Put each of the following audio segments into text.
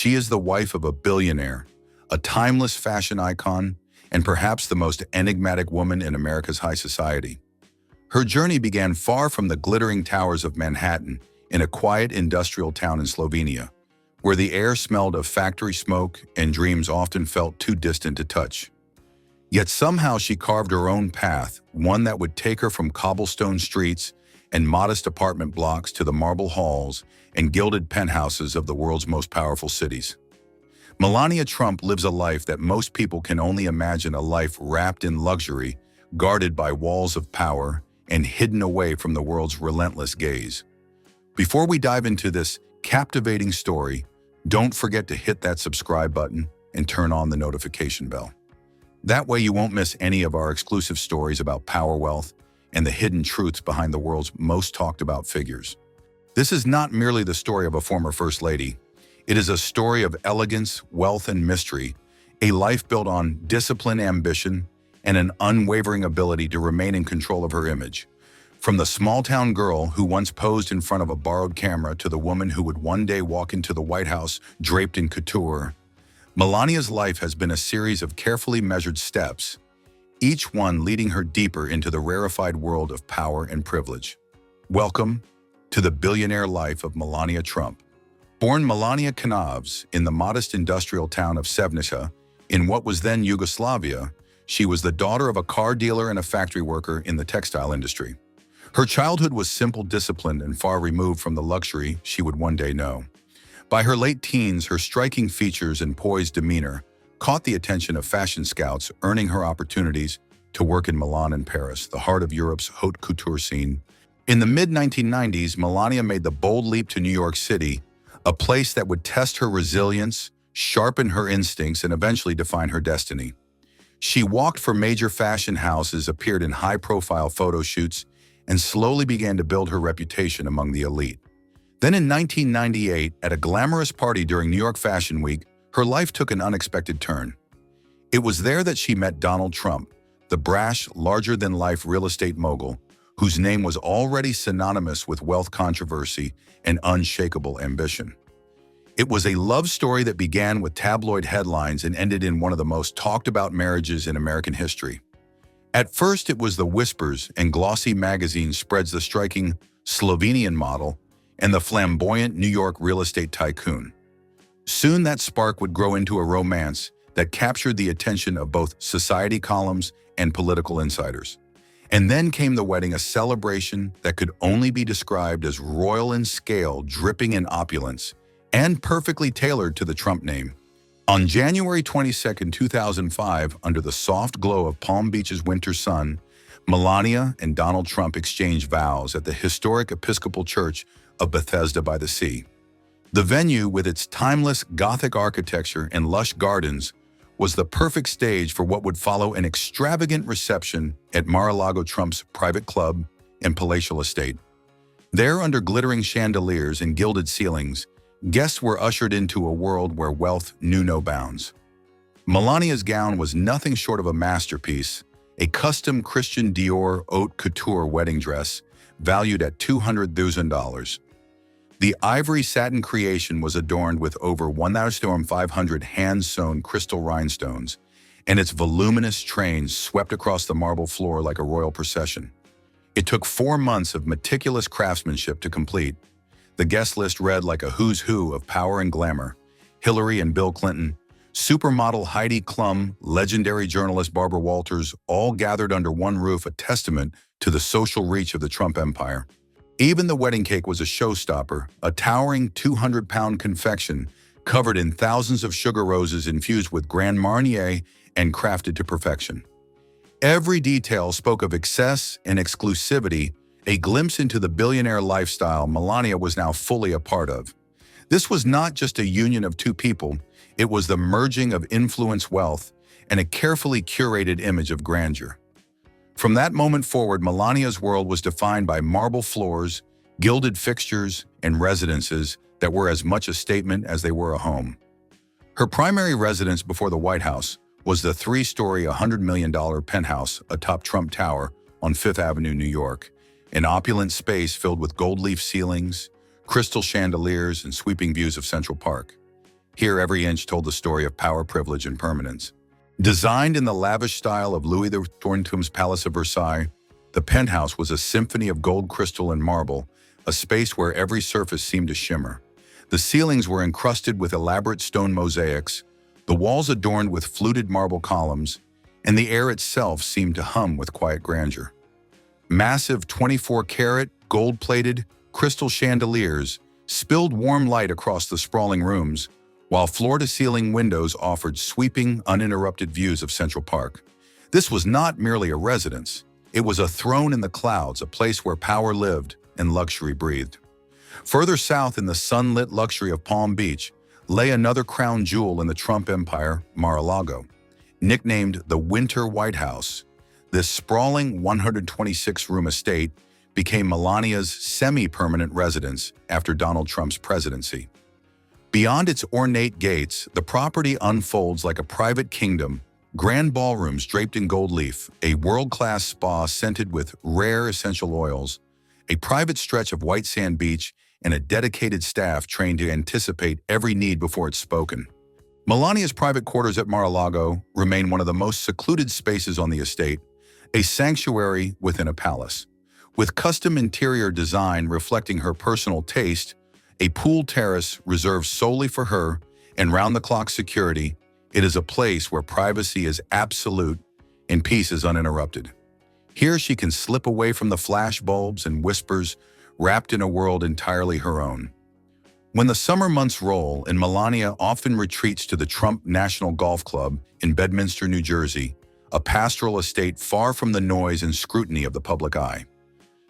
She is the wife of a billionaire, a timeless fashion icon, and perhaps the most enigmatic woman in America's high society. Her journey began far from the glittering towers of Manhattan in a quiet industrial town in Slovenia, where the air smelled of factory smoke and dreams often felt too distant to touch. Yet somehow she carved her own path, one that would take her from cobblestone streets and modest apartment blocks to the marble halls and gilded penthouses of the world's most powerful cities. Melania Trump lives a life that most people can only imagine, a life wrapped in luxury, guarded by walls of power, and hidden away from the world's relentless gaze. Before we dive into this captivating story, don't forget to hit that subscribe button and turn on the notification bell. That way you won't miss any of our exclusive stories about power, wealth, and the hidden truths behind the world's most talked about figures. This is not merely the story of a former First Lady. It is a story of elegance, wealth, and mystery, a life built on discipline, ambition, and an unwavering ability to remain in control of her image. From the small-town girl who once posed in front of a borrowed camera to the woman who would one day walk into the White House draped in couture, Melania's life has been a series of carefully measured steps, each one leading her deeper into the rarefied world of power and privilege. Welcome to the billionaire life of Melania Trump. Born Melania Kanavs in the modest industrial town of Sevnica, in what was then Yugoslavia, she was the daughter of a car dealer and a factory worker in the textile industry. Her childhood was simple, disciplined, and far removed from the luxury she would one day know. By her late teens, her striking features and poised demeanor caught the attention of fashion scouts, earning her opportunities to work in Milan and Paris, the heart of Europe's haute couture scene. In the mid-1990s, Melania made the bold leap to New York City, a place that would test her resilience, sharpen her instincts, and eventually define her destiny. She walked for major fashion houses, appeared in high-profile photo shoots, and slowly began to build her reputation among the elite. Then in 1998, at a glamorous party during New York Fashion Week, her life took an unexpected turn. It was there that she met Donald Trump, the brash, larger-than-life real estate mogul, whose name was already synonymous with wealth, controversy, and unshakable ambition. It was a love story that began with tabloid headlines and ended in one of the most talked-about marriages in American history. At first, it was the whispers and glossy magazine spreads, the striking Slovenian model and the flamboyant New York real estate tycoon. Soon that spark would grow into a romance that captured the attention of both society columns and political insiders. And then came the wedding, a celebration that could only be described as royal in scale, dripping in opulence, and perfectly tailored to the Trump name. On January 22, 2005, under the soft glow of Palm Beach's winter sun, Melania and Donald Trump exchanged vows at the historic Episcopal Church of Bethesda by the Sea. The venue, with its timeless Gothic architecture and lush gardens, was the perfect stage for what would follow an extravagant reception at Mar-a-Lago Trump's private club and palatial estate. There, under glittering chandeliers and gilded ceilings, guests were ushered into a world where wealth knew no bounds. Melania's gown was nothing short of a masterpiece, a custom Christian Dior haute couture wedding dress valued at $200,000. The ivory satin creation was adorned with over 1,500 hand-sewn crystal rhinestones, and its voluminous trains swept across the marble floor like a royal procession. It took 4 months of meticulous craftsmanship to complete. The guest list read like a who's who of power and glamour: Hillary and Bill Clinton, supermodel Heidi Klum, legendary journalist Barbara Walters, all gathered under one roof, a testament to the social reach of the Trump empire. Even the wedding cake was a showstopper, a towering 200-pound confection covered in thousands of sugar roses infused with Grand Marnier and crafted to perfection. Every detail spoke of excess and exclusivity, a glimpse into the billionaire lifestyle Melania was now fully a part of. This was not just a union of two people, it was the merging of influence, wealth, and a carefully curated image of grandeur. From that moment forward, Melania's world was defined by marble floors, gilded fixtures, and residences that were as much a statement as they were a home. Her primary residence before the White House was the 3-story, $100 million penthouse atop Trump Tower on Fifth Avenue, New York, an opulent space filled with gold leaf ceilings, crystal chandeliers, and sweeping views of Central Park. Here, every inch told the story of power, privilege, and permanence. Designed in the lavish style of Louis XIV's Palace of Versailles, the penthouse was a symphony of gold, crystal, and marble, a space where every surface seemed to shimmer. The ceilings were encrusted with elaborate stone mosaics, the walls adorned with fluted marble columns, and the air itself seemed to hum with quiet grandeur. Massive 24-karat, gold-plated, crystal chandeliers spilled warm light across the sprawling rooms, while floor-to-ceiling windows offered sweeping, uninterrupted views of Central Park. This was not merely a residence. It was a throne in the clouds, a place where power lived and luxury breathed. Further south in the sunlit luxury of Palm Beach lay another crown jewel in the Trump empire, Mar-a-Lago. Nicknamed the Winter White House, this sprawling 126-room estate became Melania's semi-permanent residence after Donald Trump's presidency. Beyond its ornate gates, the property unfolds like a private kingdom, grand ballrooms draped in gold leaf, a world-class spa scented with rare essential oils, a private stretch of white sand beach, and a dedicated staff trained to anticipate every need before it's spoken. Melania's private quarters at Mar-a-Lago remain one of the most secluded spaces on the estate, a sanctuary within a palace. With custom interior design reflecting her personal taste, a pool terrace reserved solely for her, and round-the-clock security, it is a place where privacy is absolute and peace is uninterrupted. Here she can slip away from the flash bulbs and whispers, wrapped in a world entirely her own. When the summer months roll and Melania often retreats to the Trump National Golf Club in Bedminster, New Jersey, a pastoral estate far from the noise and scrutiny of the public eye.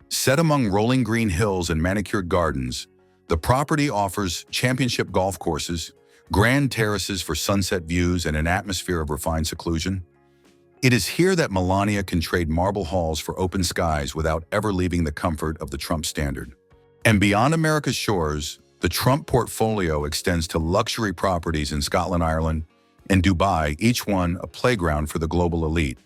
Set among rolling green hills and manicured gardens, the property offers championship golf courses, grand terraces for sunset views, and an atmosphere of refined seclusion. It is here that Melania can trade marble halls for open skies without ever leaving the comfort of the Trump standard. And beyond America's shores, the Trump portfolio extends to luxury properties in Scotland, Ireland, and Dubai, each one a playground for the global elite.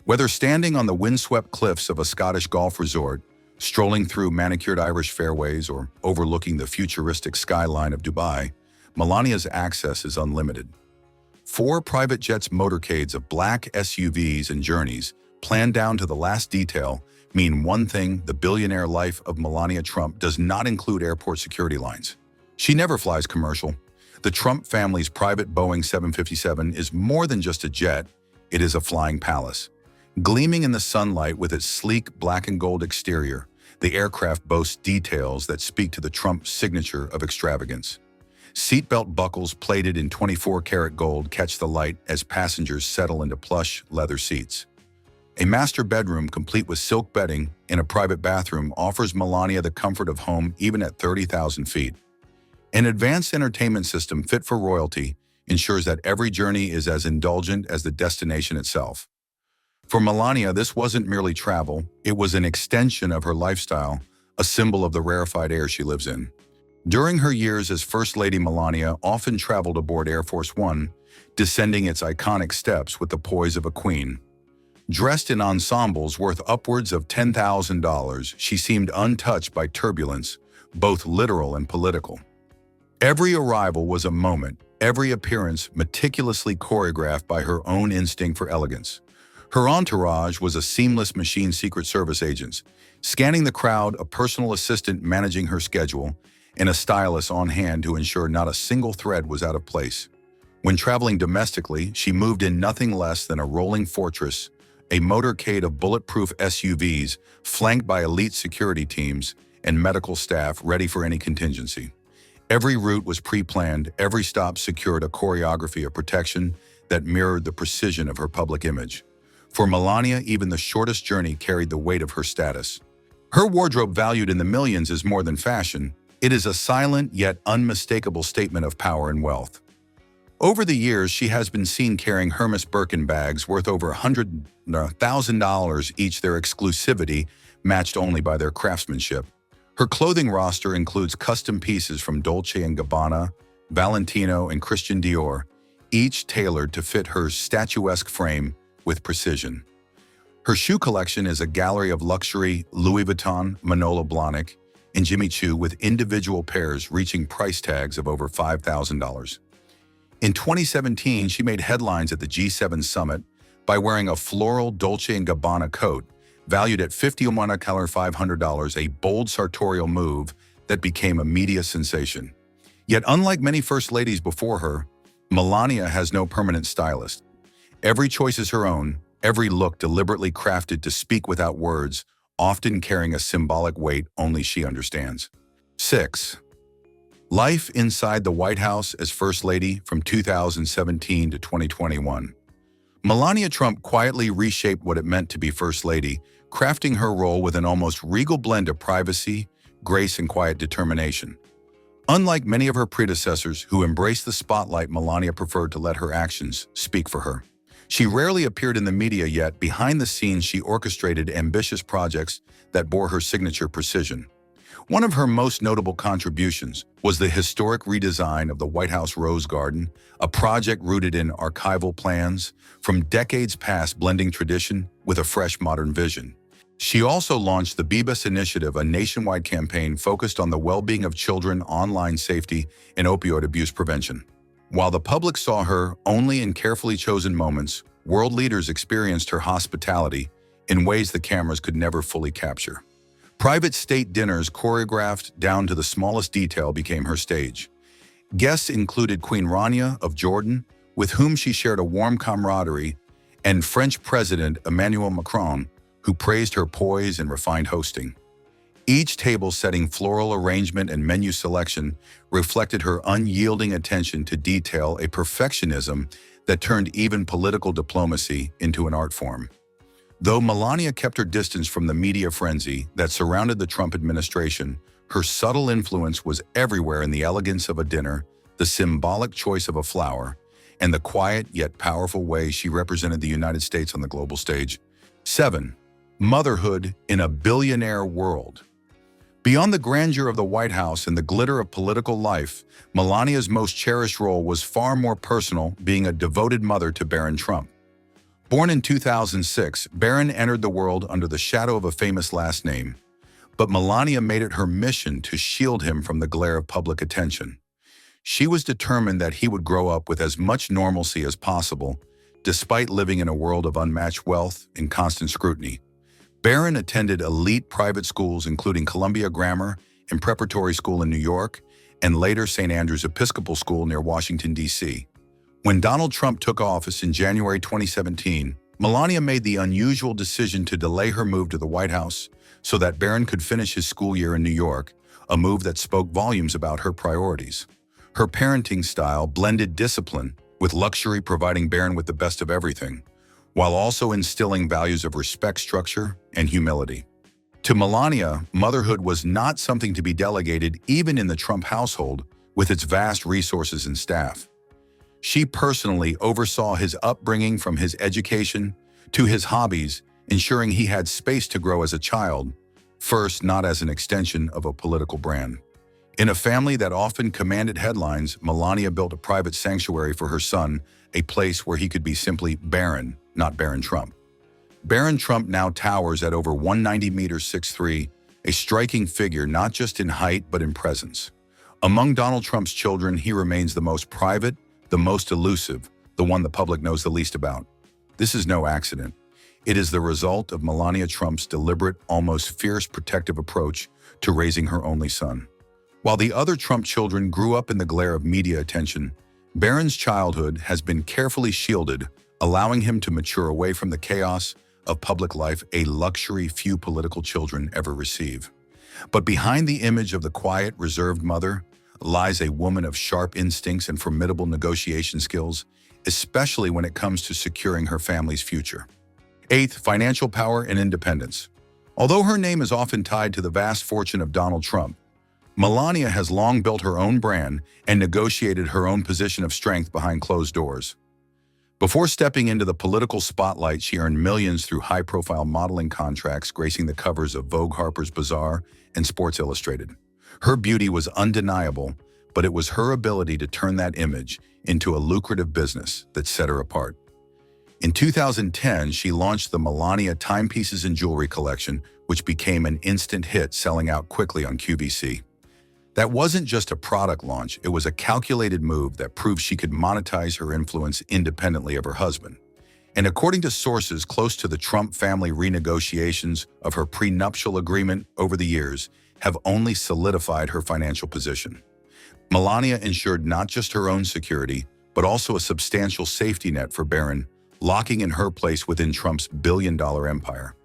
Whether standing on the windswept cliffs of a Scottish golf resort, strolling through manicured Irish fairways, or overlooking the futuristic skyline of Dubai, Melania's access is unlimited. 4 private jets, motorcades of black SUVs, and journeys, planned down to the last detail, mean one thing: the billionaire life of Melania Trump does not include airport security lines. She never flies commercial. The Trump family's private Boeing 757 is more than just a jet, it is a flying palace. Gleaming in the sunlight with its sleek black and gold exterior, the aircraft boasts details that speak to the Trump signature of extravagance. Seatbelt buckles plated in 24-karat gold catch the light as passengers settle into plush leather seats. A master bedroom complete with silk bedding and a private bathroom offers Melania the comfort of home even at 30,000 feet. An advanced entertainment system fit for royalty ensures that every journey is as indulgent as the destination itself. For Melania, this wasn't merely travel, it was an extension of her lifestyle, a symbol of the rarefied air she lives in. During her years as First Lady, Melania often traveled aboard Air Force One, descending its iconic steps with the poise of a queen. Dressed in ensembles worth upwards of $10,000, she seemed untouched by turbulence, both literal and political. Every arrival was a moment, every appearance meticulously choreographed by her own instinct for elegance. Her entourage was a seamless machine, Secret Service agents, scanning the crowd, a personal assistant managing her schedule, and a stylist on hand to ensure not a single thread was out of place. When traveling domestically, she moved in nothing less than a rolling fortress, a motorcade of bulletproof SUVs flanked by elite security teams and medical staff ready for any contingency. Every route was pre-planned, every stop secured a choreography of protection that mirrored the precision of her public image. For Melania, even the shortest journey carried the weight of her status. Her wardrobe, valued in the millions, is more than fashion. It is a silent yet unmistakable statement of power and wealth. Over the years, she has been seen carrying Hermes Birkin bags worth over $100,000 each, their exclusivity matched only by their craftsmanship. Her clothing roster includes custom pieces from Dolce & Gabbana, Valentino, and Christian Dior, each tailored to fit her statuesque frame with precision. Her shoe collection is a gallery of luxury Louis Vuitton, Manolo Blahnik, and Jimmy Choo, with individual pairs reaching price tags of over $5,000. In 2017, she made headlines at the G7 summit by wearing a floral Dolce & Gabbana coat valued at $500, a bold sartorial move that became a media sensation. Yet unlike many first ladies before her, Melania has no permanent stylist. Every choice is her own, every look deliberately crafted to speak without words, often carrying a symbolic weight only she understands. 6. Life inside the White House as First Lady from 2017 to 2021. Melania Trump quietly reshaped what it meant to be First Lady, crafting her role with an almost regal blend of privacy, grace, and quiet determination. Unlike many of her predecessors who embraced the spotlight, Melania preferred to let her actions speak for her. She rarely appeared in the media, yet behind the scenes she orchestrated ambitious projects that bore her signature precision. One of her most notable contributions was the historic redesign of the White House Rose Garden, a project rooted in archival plans from decades past, blending tradition with a fresh modern vision. She also launched the BBUS Initiative, a nationwide campaign focused on the well-being of children, online safety, and opioid abuse prevention. While the public saw her only in carefully chosen moments, world leaders experienced her hospitality in ways the cameras could never fully capture. Private state dinners, choreographed down to the smallest detail, became her stage. Guests included Queen Rania of Jordan, with whom she shared a warm camaraderie, and French President Emmanuel Macron, who praised her poise and refined hosting. Each table setting, floral arrangement, and menu selection reflected her unyielding attention to detail, a perfectionism that turned even political diplomacy into an art form. Though Melania kept her distance from the media frenzy that surrounded the Trump administration, her subtle influence was everywhere in the elegance of a dinner, the symbolic choice of a flower, and the quiet yet powerful way she represented the United States on the global stage. 7. Motherhood in a billionaire world. Beyond the grandeur of the White House and the glitter of political life, Melania's most cherished role was far more personal, being a devoted mother to Barron Trump. Born in 2006, Barron entered the world under the shadow of a famous last name, but Melania made it her mission to shield him from the glare of public attention. She was determined that he would grow up with as much normalcy as possible, despite living in a world of unmatched wealth and constant scrutiny. Barron attended elite private schools, including Columbia Grammar and Preparatory School in New York, and later St. Andrew's Episcopal School near Washington, D.C. When Donald Trump took office in January 2017, Melania made the unusual decision to delay her move to the White House so that Barron could finish his school year in New York, a move that spoke volumes about her priorities. Her parenting style blended discipline with luxury, providing Barron with the best of everything, while also instilling values of respect, structure, and humility. To Melania, motherhood was not something to be delegated, even in the Trump household with its vast resources and staff. She personally oversaw his upbringing, from his education to his hobbies, ensuring he had space to grow as a child, first not as an extension of a political brand. In a family that often commanded headlines, Melania built a private sanctuary for her son, a place where he could be simply Barron, not Barron Trump. Barron Trump now towers at over 190 meters 6'3", a striking figure not just in height but in presence. Among Donald Trump's children, he remains the most private, the most elusive, the one the public knows the least about. This is no accident. It is the result of Melania Trump's deliberate, almost fierce protective approach to raising her only son. While the other Trump children grew up in the glare of media attention, Barron's childhood has been carefully shielded, allowing him to mature away from the chaos of public life, a luxury few political children ever receive. But behind the image of the quiet, reserved mother lies a woman of sharp instincts and formidable negotiation skills, especially when it comes to securing her family's future. 8. Financial power and independence. Although her name is often tied to the vast fortune of Donald Trump, Melania has long built her own brand and negotiated her own position of strength behind closed doors. Before stepping into the political spotlight, she earned millions through high-profile modeling contracts, gracing the covers of Vogue, Harper's Bazaar, and Sports Illustrated. Her beauty was undeniable, but it was her ability to turn that image into a lucrative business that set her apart. In 2010, she launched the Melania Timepieces and Jewelry collection, which became an instant hit, selling out quickly on QVC. That wasn't just a product launch, it was a calculated move that proved she could monetize her influence independently of her husband. And according to sources close to the Trump family, renegotiations of her prenuptial agreement over the years have only solidified her financial position. Melania ensured not just her own security, but also a substantial safety net for Barron, locking in her place within Trump's billion-dollar empire.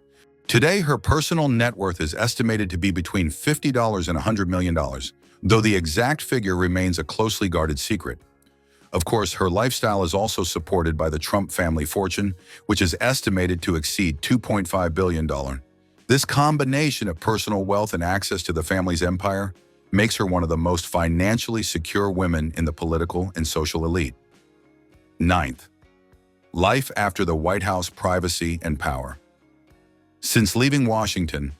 Today, her personal net worth is estimated to be between $50 and $100 million, though the exact figure remains a closely guarded secret. Of course, her lifestyle is also supported by the Trump family fortune, which is estimated to exceed $2.5 billion. This combination of personal wealth and access to the family's empire makes her one of the most financially secure women in the political and social elite. Ninth, life after the White House, privacy and power. Since leaving Washington,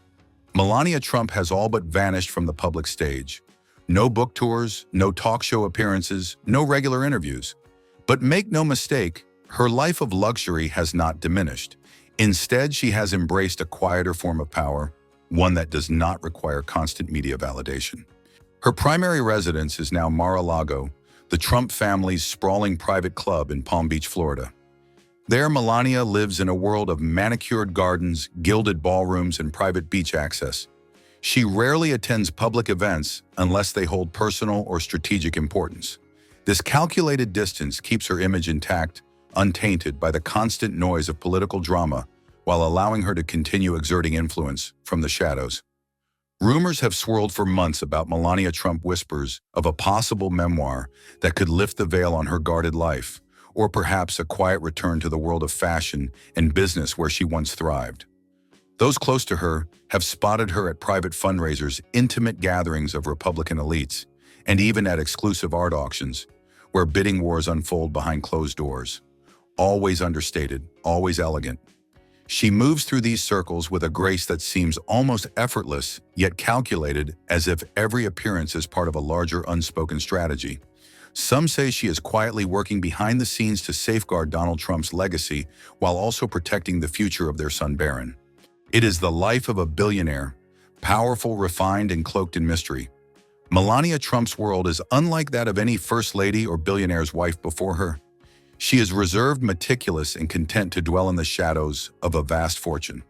Melania Trump has all but vanished from the public stage. No book tours, no talk show appearances, no regular interviews. But make no mistake, her life of luxury has not diminished. Instead, she has embraced a quieter form of power, one that does not require constant media validation. Her primary residence is now Mar-a-Lago, the Trump family's sprawling private club in Palm Beach, Florida. There, Melania lives in a world of manicured gardens, gilded ballrooms, and private beach access. She rarely attends public events unless they hold personal or strategic importance. This calculated distance keeps her image intact, untainted by the constant noise of political drama, while allowing her to continue exerting influence from the shadows. Rumors have swirled for months about Melania Trump, whispers of a possible memoir that could lift the veil on her guarded life, or perhaps a quiet return to the world of fashion and business where she once thrived. Those close to her have spotted her at private fundraisers, intimate gatherings of Republican elites, and even at exclusive art auctions, where bidding wars unfold behind closed doors. Always understated, always elegant. She moves through these circles with a grace that seems almost effortless, yet calculated, as if every appearance is part of a larger unspoken strategy. Some say she is quietly working behind the scenes to safeguard Donald Trump's legacy while also protecting the future of their son Barron. It is the life of a billionaire, powerful, refined, and cloaked in mystery. Melania Trump's world is unlike that of any first lady or billionaire's wife before her. She is reserved, meticulous, and content to dwell in the shadows of a vast fortune.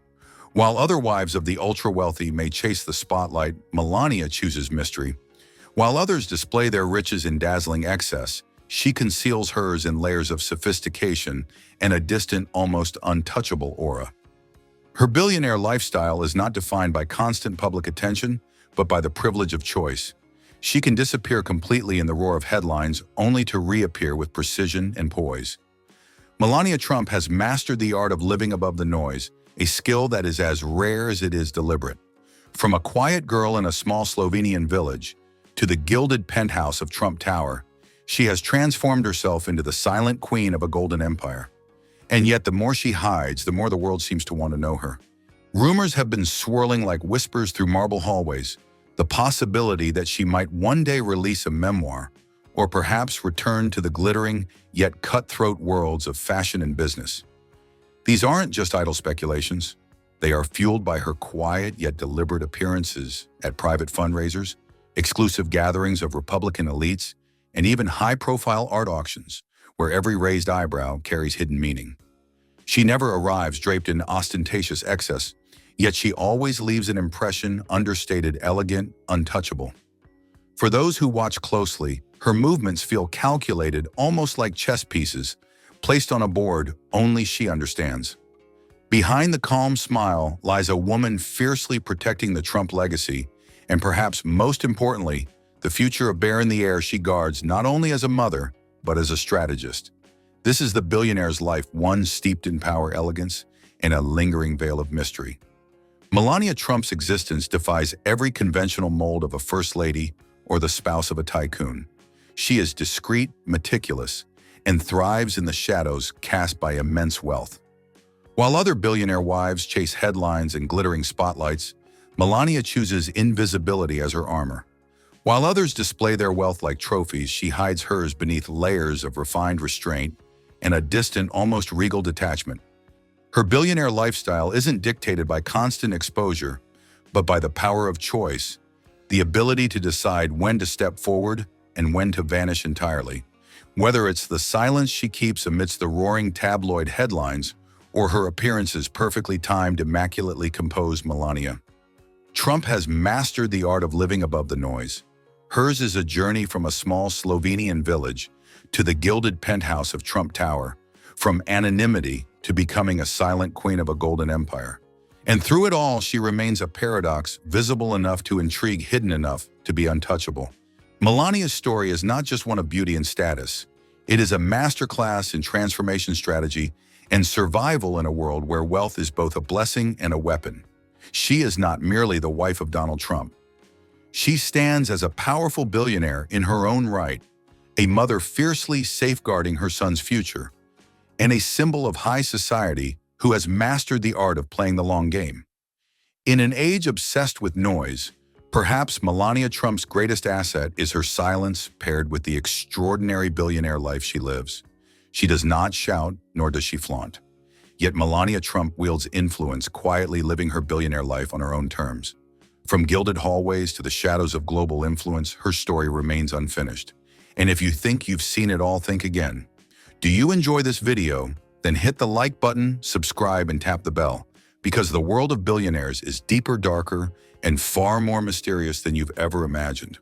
While other wives of the ultra-wealthy may chase the spotlight, Melania chooses mystery. While others display their riches in dazzling excess, she conceals hers in layers of sophistication and a distant, almost untouchable aura. Her billionaire lifestyle is not defined by constant public attention, but by the privilege of choice. She can disappear completely in the roar of headlines, only to reappear with precision and poise. Melania Trump has mastered the art of living above the noise, a skill that is as rare as it is deliberate. From a quiet girl in a small Slovenian village to the gilded penthouse of Trump Tower, she has transformed herself into the silent queen of a golden empire. And yet, the more she hides, the more the world seems to want to know her. Rumors have been swirling like whispers through marble hallways, the possibility that she might one day release a memoir, or perhaps return to the glittering yet cutthroat worlds of fashion and business. These aren't just idle speculations. They are fueled by her quiet yet deliberate appearances at private fundraisers, exclusive gatherings of Republican elites, and even high-profile art auctions, where every raised eyebrow carries hidden meaning. She never arrives draped in ostentatious excess, yet she always leaves an impression, understated, elegant, untouchable. For those who watch closely, her movements feel calculated, almost like chess pieces, placed on a board only she understands. Behind the calm smile lies a woman fiercely protecting the Trump legacy, and perhaps most importantly, the future of Barron the heir she guards not only as a mother, but as a strategist. This is the billionaire's life, one steeped in power, elegance, and a lingering veil of mystery. Melania Trump's existence defies every conventional mold of a first lady or the spouse of a tycoon. She is discreet, meticulous, and thrives in the shadows cast by immense wealth. While other billionaire wives chase headlines and glittering spotlights, Melania chooses invisibility as her armor. While others display their wealth like trophies, she hides hers beneath layers of refined restraint and a distant, almost regal detachment. Her billionaire lifestyle isn't dictated by constant exposure, but by the power of choice, the ability to decide when to step forward and when to vanish entirely. Whether it's the silence she keeps amidst the roaring tabloid headlines or her appearances perfectly timed, immaculately composed Melania. Trump has mastered the art of living above the noise. Hers is a journey from a small Slovenian village to the gilded penthouse of Trump Tower, from anonymity to becoming a silent queen of a golden empire. And through it all, she remains a paradox, visible enough to intrigue, hidden enough to be untouchable. Melania's story is not just one of beauty and status. It is a masterclass in transformation strategy and survival in a world where wealth is both a blessing and a weapon. She is not merely the wife of Donald Trump. She stands as a powerful billionaire in her own right, a mother fiercely safeguarding her son's future, and a symbol of high society who has mastered the art of playing the long game. In an age obsessed with noise, perhaps Melania Trump's greatest asset is her silence paired with the extraordinary billionaire life she lives. She does not shout, nor does she flaunt. Yet Melania Trump wields influence, quietly living her billionaire life on her own terms. From gilded hallways to the shadows of global influence, her story remains unfinished. And if you think you've seen it all, think again. Do you enjoy this video? Then hit the like button, subscribe, and tap the bell, because the world of billionaires is deeper, darker, and far more mysterious than you've ever imagined.